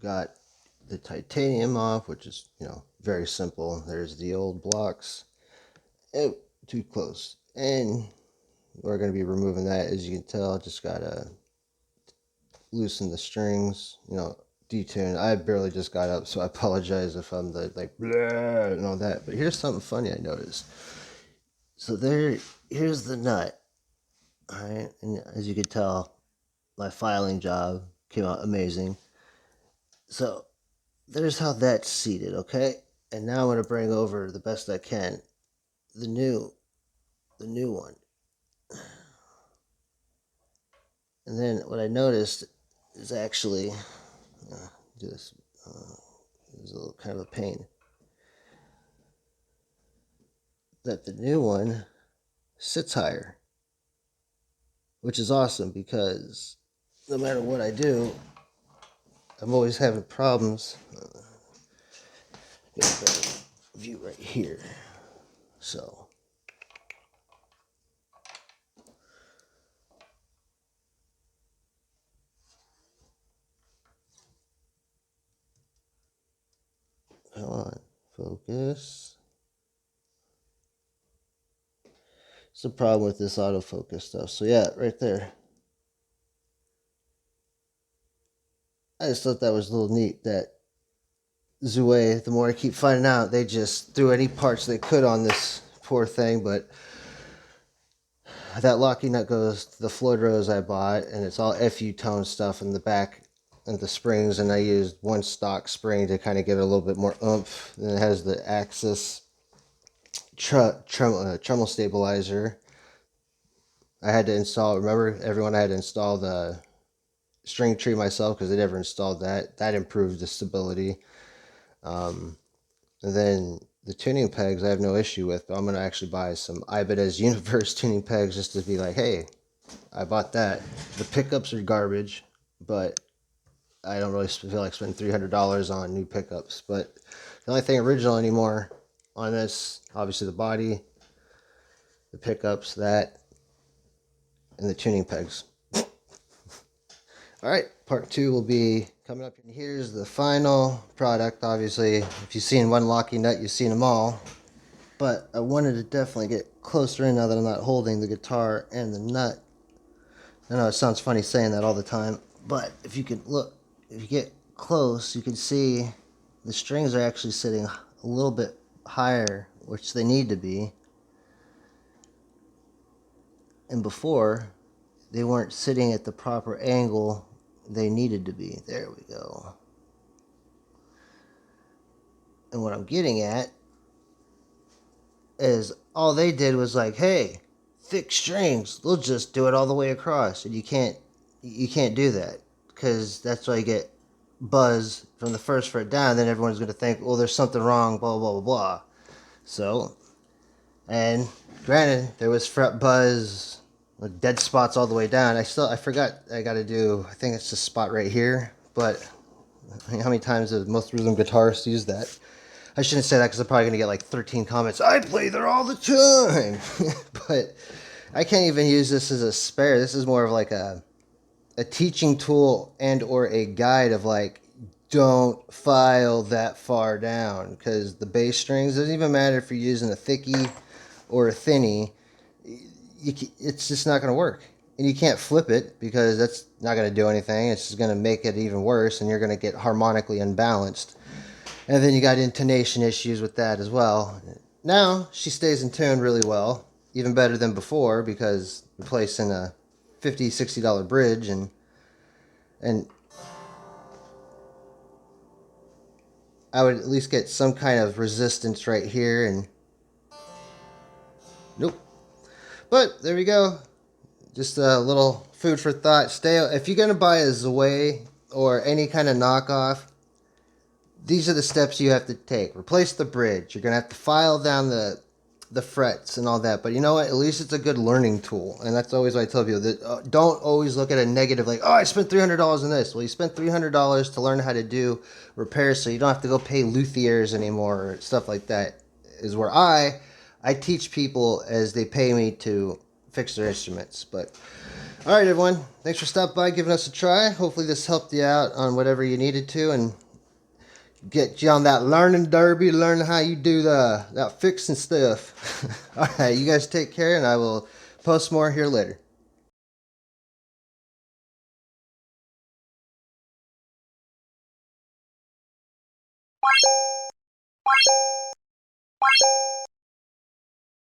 got the titanium off, which is, you know, very simple. There's the old blocks. Oh, too close. And we're going to be removing that. As you can tell, just got to loosen the strings, you know, detune. I barely just got up, so I apologize if I'm like blah and all that. But here's something funny I noticed. So here's the nut. All right, and as you can tell, my filing job came out amazing. So there's how that's seated, okay? And now I'm gonna bring over the best I can the new one. And then what I noticed is actually do this. It's a little kind of a pain. That the new one sits higher, which is awesome because no matter what I do, I'm always having problems. Get a better view right here. So, come on, focus. It's the problem with this autofocus stuff. So yeah, right there. I just thought that was a little neat that Zuwei, the more I keep finding out, they just threw any parts they could on this poor thing, but that locking nut goes to the Floyd rose I bought, and it's all FU tone stuff in the back and the springs, and I used one stock spring to kind of give it a little bit more oomph. Then it has the Axis Tremolo stabilizer. I had to install, remember everyone, I had to install the string tree myself because I never installed that. That improved the stability. And then the tuning pegs I have no issue with, but I'm going to actually buy some Chi-IbaneChi Universe tuning pegs just to be like, hey, I bought that. The pickups are garbage, but I don't really feel like spending $300 on new pickups. But the only thing original anymore on this, obviously the body, the pickups, that, and the tuning pegs. All right, part 2 will be coming up. And here's the final product. Obviously, if you've seen one locking nut, you've seen them all. But I wanted to definitely get closer in now that I'm not holding the guitar and the nut. I know it sounds funny saying that all the time, but if you can look, if you get close, you can see the strings are actually sitting a little bit higher, which they need to be. And before, they weren't sitting at the proper angle they needed to be. There we go. And what I'm getting at is all they did was like, hey, thick strings, they'll just do it all the way across. And you can't do that because that's why you get buzz from the first fret down. Then everyone's going to think, well, there's something wrong, blah, blah, blah, blah. So, and granted, there was fret buzz, dead spots all the way down. I forgot I got to do, I think it's this spot right here, but how many times have most rhythm guitarists use that? I shouldn't say that because I'm probably going to get like 13 comments. I play there all the time. But I can't even use this as a spare. This is more of like a teaching tool and or a guide of like, don't file that far down because the bass strings, doesn't even matter if you're using a thickie or a thinny, it's just not going to work. And you can't flip it because that's not going to do anything. It's just going to make it even worse and you're going to get harmonically unbalanced. And then you got intonation issues with that as well. Now she stays in tune really well, even better than before because replacing a $50, $60 bridge and I would at least get some kind of resistance right here and nope. But there we go. Just a little food for thought. If you're gonna buy a Zuwei or any kind of knockoff, these are the steps you have to take. Replace the bridge. You're going to have to file down the frets and all that. But you know what? At least it's a good learning tool. And that's always what I tell people. That, don't always look at a negative like, oh, I spent $300 on this. Well, you spent $300 to learn how to do repairs so you don't have to go pay luthiers anymore or stuff like that. Is where I teach people as they pay me to fix their instruments. But All right, everyone. Thanks for stopping by, giving us a try. Hopefully this helped you out on whatever you needed to and get you on that learning derby, learn how you do that fixing stuff. All right, you guys take care, and I will post more here later.